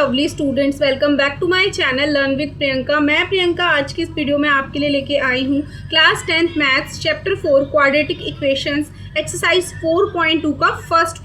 Lovely students, welcome back to my channel learn with Priyanka. मैं प्रियंका आज की इस वीडियो में आपके लिए लेके आई हूँ class 10th maths chapter 4 quadratic equations exercise 4.2 का फर्स्ट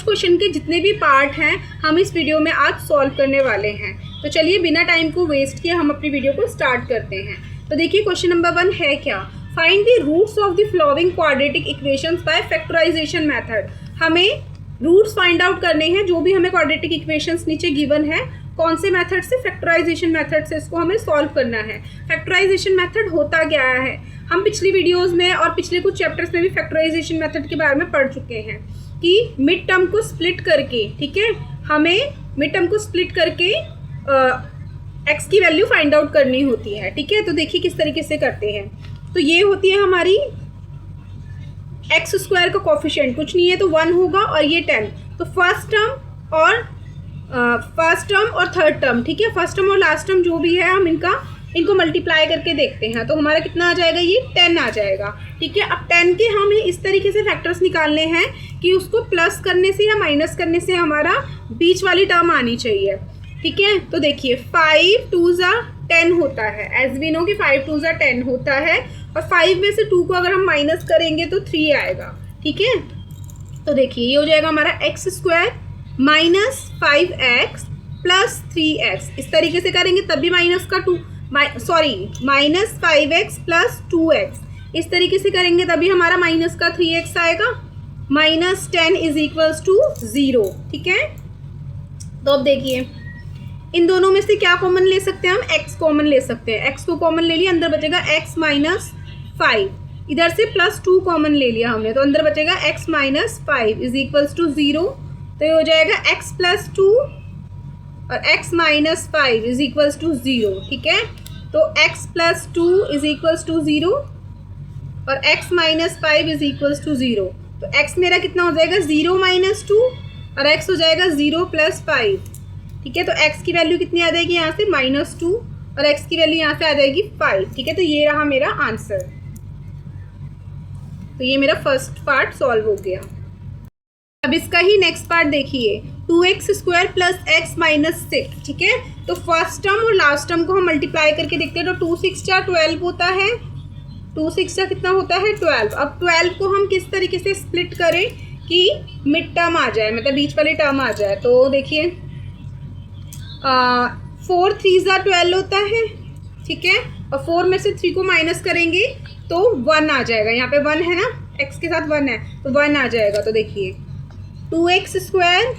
क्वेश्चन के जितने भी पार्ट हैं हम इस वीडियो में आज सॉल्व करने वाले हैं। तो चलिए बिना टाइम को वेस्ट किए हम अपनी वीडियो को स्टार्ट करते हैं। तो देखिए क्वेश्चन नंबर 1 है क्या, find the roots of the following quadratic equations by factorization method. हमें रूट्स फाइंड आउट करने हैं जो भी हमें क्वाड्रेटिक इक्वेशंस नीचे गिवन है, कौन से मेथड से, फैक्टराइजेशन मेथड से इसको हमें सॉल्व करना है। फैक्टराइजेशन मेथड होता क्या है, हम पिछली वीडियोस में और पिछले कुछ चैप्टर्स में भी फैक्टराइजेशन मेथड के बारे में पढ़ चुके हैं कि मिड टर्म को स्प्लिट करके, ठीक है, हमें मिड टर्म को स्प्लिट करके एक्स की वैल्यू फाइंड आउट करनी होती है। ठीक है, तो देखिए किस तरीके से करते हैं। तो ये होती है हमारी एक्स स्क्वायर का कोफिशिएंट, कुछ नहीं है तो 1 होगा, और ये 10। तो फर्स्ट टर्म और थर्ड टर्म, ठीक है, फर्स्ट टर्म और लास्ट टर्म जो भी है हम इनको मल्टीप्लाई करके देखते हैं। तो हमारा कितना आ जाएगा, ये 10 आ जाएगा। ठीक है, अब 10 के हमें इस तरीके से फैक्टर्स निकालने हैं कि उसको प्लस करने से या माइनस करने से हमारा बीच वाली टर्म आनी चाहिए। ठीक है, तो देखिए 5 2 10 होता है, एज वी नो कि 5 2 10 होता है, और 5 में से 2 को अगर हम माइनस करेंगे तो 3 आएगा। ठीक है, तो देखिए ये हो जाएगा हमारा x square minus 5x plus 3x। इस तरीके से करेंगे तब भी माइनस 5x प्लस 2x, इस तरीके से करेंगे तभी हमारा माइनस का 3x आएगा। Minus 10 is equals to 0। ठीक है, तो अब देखिए इन दोनों में से क्या कॉमन ले सकते हैं, हम x कॉमन ले सकते हैं। x को कॉमन ले लिया, अंदर बचेगा x माइनस 5, इधर से प्लस 2 कॉमन ले लिया हमने, तो अंदर बचेगा x minus 5 is equals to 0। तो ये हो जाएगा x प्लस 2 और x minus 5 is equals to 0। ठीक है, तो x plus 2 is equals to 0 और x minus 5 is equals to 0। तो x मेरा कितना हो जाएगा, 0 माइनस 2, और x हो जाएगा 0 प्लस 5। ठीक है, तो x की वैल्यू कितनी आ जाएगी यहाँ से, -2, और x की वैल्यू यहाँ से आ जाएगी 5। ठीक है, तो ये रहा मेरा आंसर। तो ये मेरा फर्स्ट पार्ट सॉल्व हो गया। अब इसका ही नेक्स्ट पार्ट देखिए, 2x square plus x minus 6। ठीक है, तो फर्स्ट टर्म और लास्ट टर्म को हम मल्टीप्लाई करके देखते हैं। तो 2 6 12 होता है, 2 6 कितना होता है, 12। अब 12 को हम किस तरीके से स्प्लिट करें कि मिड टर्म आ जाए, मतलब बीच वाली टर्म आ जाए। तो देखिए 4 3 12 होता है। ठीक है, और 4 में से 3 को माइनस करेंगे तो 1 आ जाएगा, यहाँ पे 1 है ना, x के साथ 1 है तो 1 आ जाएगा। तो देखिए 2x square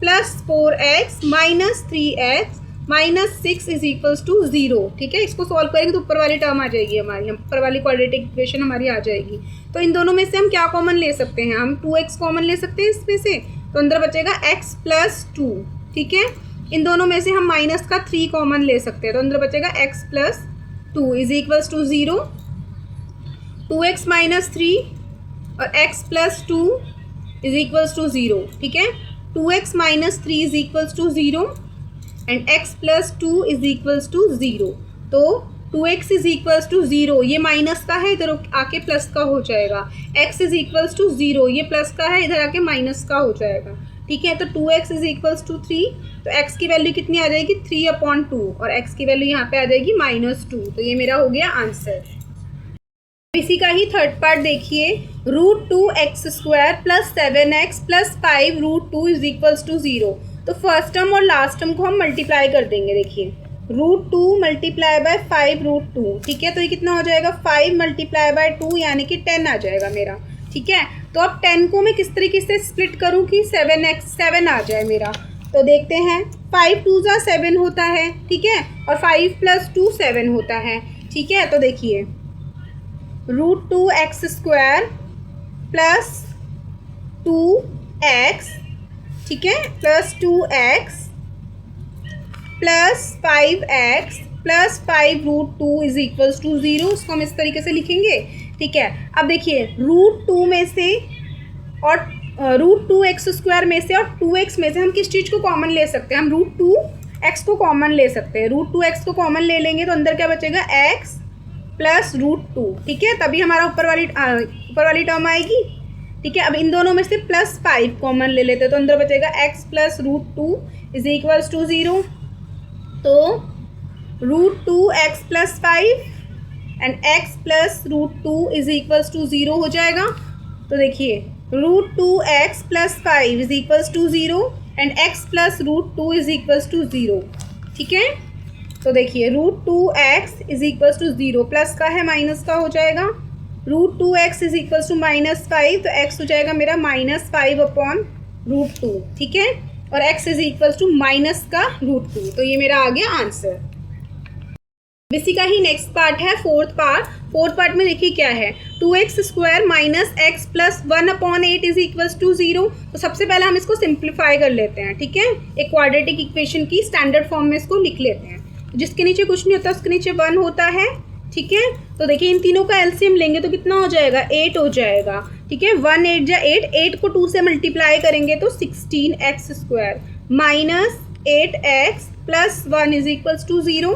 plus 4x minus 3x minus 6 is equals to 0। ठीक है, इसको सॉल्व करेंगे तो ऊपर वाली टर्म आ जाएगी हमारी, ऊपर वाली क्वाड्रेटिक इक्वेशन हमारी आ जाएगी। तो इन दोनों में से हम क्या कॉमन ले सकते हैं, हम 2x कॉमन ले सकते हैं इसमें से, तो अंदर बचेगा x प्लस 2। ठीक है, इन दोनों में से हम माइनस का 3 कॉमन ले सकते हैं, तो अंदर बचेगा x plus 2 is equals to 0। 2x minus 3 और x plus 2 is equals to 0। ठीक है, 2x minus 3 is equals to 0 and x plus 2 is equals to 0। तो 2x इज इक्वल्स टू 0, ये माइनस का है, इधर आके प्लस का हो जाएगा। x इज इक्वल्स टू 0, ये प्लस का है, इधर आके माइनस का हो जाएगा। ठीक है, तो 2x इज इक्वल्स टू 3, तो x की वैल्यू कितनी आ जाएगी, 3/2, और x की वैल्यू यहाँ पे आ जाएगी -2। तो ये मेरा हो गया आंसर। इसी का ही थर्ड पार्ट देखिए, √2x square plus 7x plus 5 √2 is equals to 0। तो फर्स्ट टर्म और लास्ट टर्म को हम मल्टीप्लाई कर देंगे। देखिए √2 मल्टीप्लाई बाय 5 √2। ठीक है, तो ये कितना हो जाएगा, 5 मल्टीप्लाई बाय 2 यानी कि 10 आ जाएगा मेरा। ठीक है, तो अब 10 को मैं किस तरीके से स्प्लिट करूँ कि 7 आ जाए मेरा। तो देखते हैं, 5 2 7 होता है। ठीक है, और 5 प्लस 2 7 होता है। ठीक है, तो देखिए √2x स्क्वायर प्लस 2x, ठीक है, plus 2x plus 5x plus 5 √2 is equals to 0। उसको हम इस तरीके से लिखेंगे। ठीक है, अब देखिए √2 में से और √2x स्क्वायर में से और 2x में से हम किस चीज़ को कॉमन ले सकते हैं, हम √2x को कॉमन ले सकते हैं। √2x को कॉमन ले लेंगे तो अंदर क्या बचेगा, x प्लस √2। ठीक है, तभी हमारा ऊपर वाली टर्म आएगी। ठीक है। अब इन दोनों में से +5 कॉमन ले लेते हैं, तो अंदर बचेगा x plus √2 is equals to 0। तो √2x plus 5 and x plus √2 is equals to 0 हो जाएगा। तो देखिए √2x plus 5 is equals to 0 and x plus √2 is equals to 0। ठीक है, तो देखिए √2x is equals to 0, plus का है माइनस का हो जाएगा। √2x इज इक्वल्स टू -5, तो x हो जाएगा मेरा -5/√2। ठीक है, और x is equals to minus का √2, तो ये मेरा आ गया आंसर। इसी का ही नेक्स्ट पार्ट है फोर्थ पार्ट में देखिए क्या है, 2x² minus x plus 1/8 is equals to 0। तो सबसे पहले हम इसको सिंप्लीफाई कर लेते हैं। ठीक है, एक क्वाड्रेटिक इक्वेशन की स्टैंडर्ड फॉर्म में इसको लिख लेते हैं। जिसके नीचे कुछ नहीं होता उसके नीचे 1 होता है। ठीक है, तो देखिए इन तीनों का एलसीएम लेंगे तो कितना हो जाएगा, 8 हो जाएगा। ठीक है, 1 8 जा 8 को 2 से मल्टीप्लाई करेंगे तो 16x² minus 8x plus 1 is equals to 0।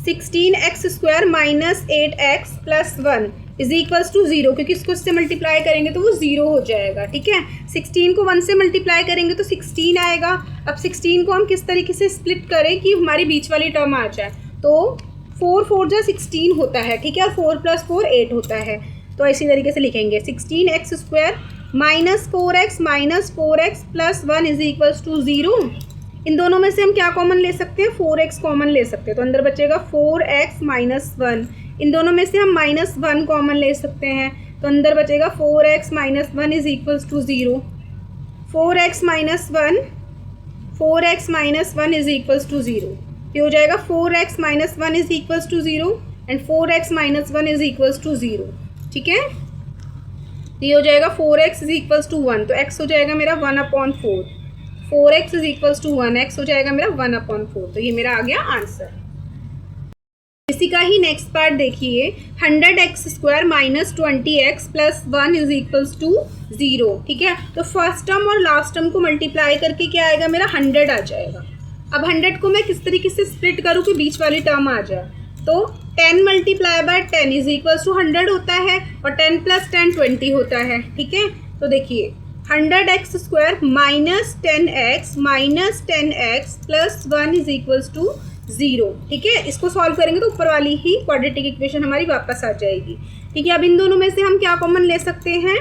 16x² minus 8x plus 1 is equals to 0, क्योंकि इसको इससे मल्टीप्लाई करेंगे तो वो 0 हो जाएगा। ठीक है, 16 को 1 से मल्टीप्लाई करेंगे तो 16 आएगा। अब 16 को हम किस तरीके से स्प्लिट करें कि हमारी बीच वाली टर्म आ जाए, तो 4 4 जा 16 होता है। ठीक है, 4 + 4 8 होता है। तो इसी तरीके से लिखेंगे 16x² minus 4x plus 1 is equals to 0। इन दोनों में से हम क्या कॉमन ले सकते हैं, 4x कॉमन ले सकते हैं, तो अंदर बचेगा 4x माइनस 1। इन दोनों में से हम -1 कॉमन ले सकते हैं, तो अंदर बचेगा 4x minus 1 is equals to 0। 4x minus 1 is equals to 0, ये हो जाएगा 4x minus 1 is equals to 0 and 4x minus 1 is equals to 0। ठीक है, ये हो जाएगा 4x इज इक्वल्स टू 1, तो x हो जाएगा मेरा 1/4। 4x is equals to 1, x हो जाएगा मेरा 1/4, तो ये मेरा आ गया आंसर। इसी का ही नेक्स्ट पार्ट देखिए, 100x² minus 20x plus 1 is equals to 0। ठीक है, तो फर्स्ट टर्म और लास्ट टर्म को मल्टीप्लाई करके क्या आएगा मेरा 100 आ जाएगा। अब 100 को मैं किस तरीके से स्प्लिट करूँ कि बीच वाली टर्म आ जाए, तो 10 × 10 इज इक्वल्स टू 100 होता है और 10 + 10 20 होता है। ठीक है, तो देखिए 100x² minus 10x plus 1 is equals to 0। ठीक है, इसको सॉल्व करेंगे तो ऊपर वाली ही क्वाड्रेटिक इक्वेशन हमारी वापस आ जाएगी। ठीक है, अब इन दोनों में से हम क्या कॉमन ले सकते हैं,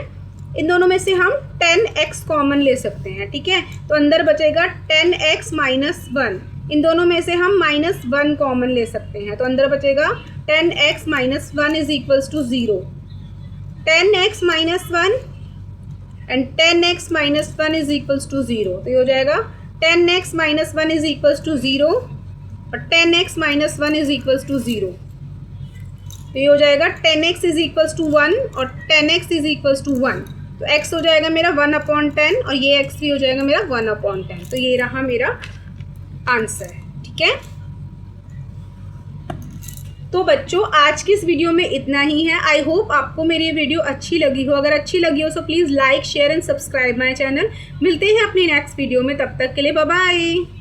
इन दोनों में से हम 10x कॉमन ले सकते हैं। ठीक है, तो अंदर बचेगा 10x माइनस 1। इन दोनों में से हम -1 कॉमन ले सकते हैं, तो अंदर बचेगा 10x minus 1 is equals to 0। 10x minus 1 and 10x minus 1 is equals to 0, तो ये हो जाएगा 10x minus 1 is equals to 0 और 10x minus 1 is equals to 0, तो ये हो जाएगा 10x इज इक्वल्स टू 1 और 10x इज इक्वल्स टू 1, तो x हो जाएगा मेरा 1/10 और ये x भी हो जाएगा मेरा 1/10, तो ये रहा मेरा आंसर। ठीक है, तो बच्चों आज की इस वीडियो में इतना ही है। आई होप आपको मेरी ये वीडियो अच्छी लगी हो। अगर अच्छी लगी हो तो please like share and subscribe my channel. मिलते हैं अपनी नेक्स्ट वीडियो में, तब तक के लिए बाय बाय।